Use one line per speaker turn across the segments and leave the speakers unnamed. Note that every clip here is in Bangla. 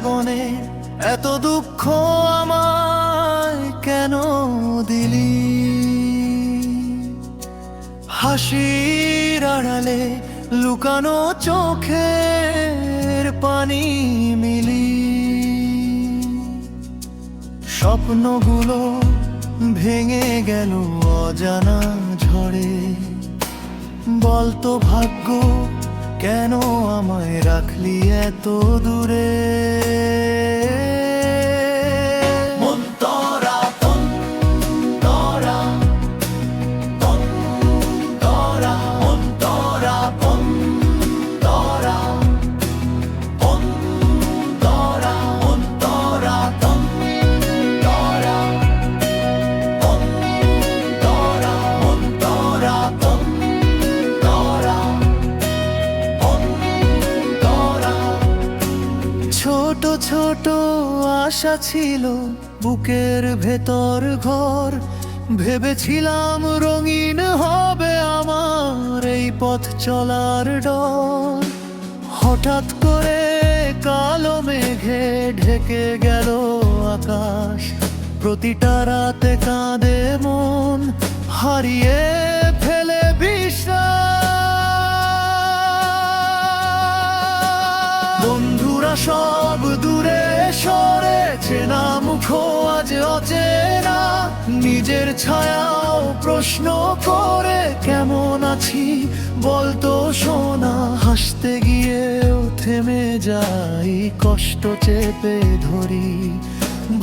জীবনে এত দুঃখ আমায় কেন দিলি? হাসির আড়ালে লুকানো চোখের পানি মিলি, স্বপ্নগুলো ভেঙে গেল অজানা ঝড়ে। বলতো ভাগ্য, কেন আমায় রাখলি এত দূরে? ছোট ছোট আশা ছিল বুকের ভেতর ঘর, ভেবেছিলাম রঙিন হবে আমার এই পথ চলার ডর। হঠাৎ করে কালো মেঘে ঢেকে গেল আকাশ, প্রতিটা রাতে কাঁদে মন, হারিয়ে ফেলে বিশ্বাস। বন্ধুরা সব দূরে সরেছে, না মুখ আজ অচেনা, নিজের ছায়াও প্রশ্ন করে কেমন আছি বলতো সোনা। হাসতে গিয়েও থেমে যাই, কষ্ট চেপে ধরি,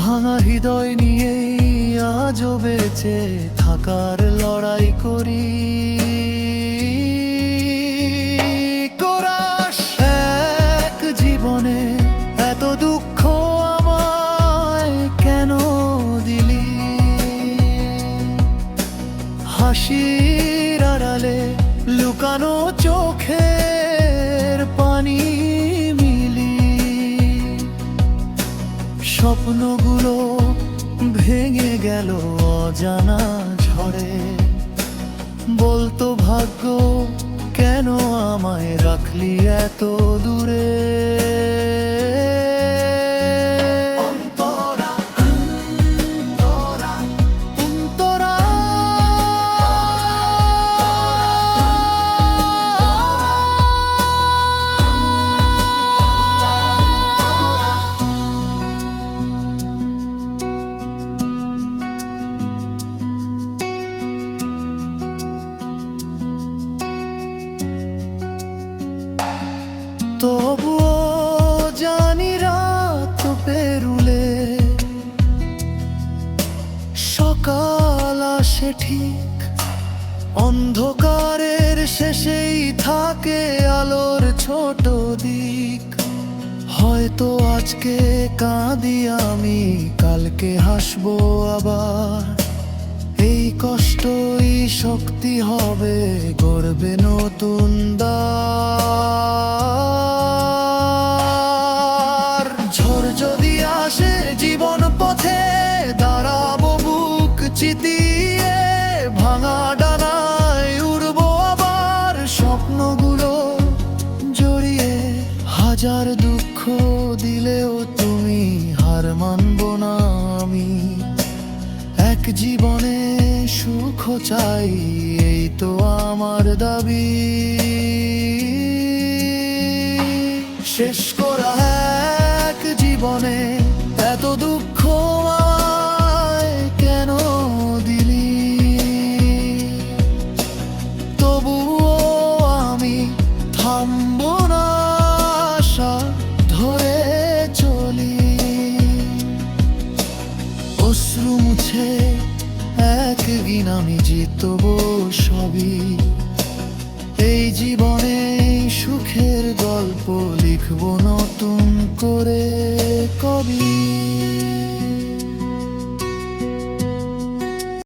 ভাঙা হৃদয় নিয়েই আজও বেঁচে থাকার লড়াই করি। জীবনে এত দুঃখ আমায় কেন দিলি? হাসির আড়ালে লুকানো চোখের পানি মিলি, স্বপ্নগুলো ভেঙে গেল অজানা ঝড়ে। বলতো ভাগ্য, কেন আমায় রাখলি এত দূরে? তবুও জানি রাত পেরুলে সকাল আসে ঠিক, অন্ধকারের শেষেই থাকে আলোর ছোট দিক। হয়তো আজকে কাঁদি আমি, কালকে হাসবো আবার, এই কষ্টই শক্তি হবে, গড়বে নতুন দ্বার। ঝড় যদি আসে জীবন পথে, দাঁড়াবো বুক চিতিয়ে, ভাঙা ডানায় উড়বো আবার, স্বপ্নগুলো জড়িয়ে। হাজার দুঃখ দিলেও তুমি হার মানবো না আমি, এক জীবনে সুখ চাই, এই তো আমার দাবি। শেষ করা এক জীবনে এত দুঃখ আমায় কেন দিলি? তবুও আমি থামবো না, আশা ধরে চলি। অশ্রু মুছে একদিন আমি জিতবো সবই, এই জীবনে সুখের গল্প লিখবো নতুন করে কবি।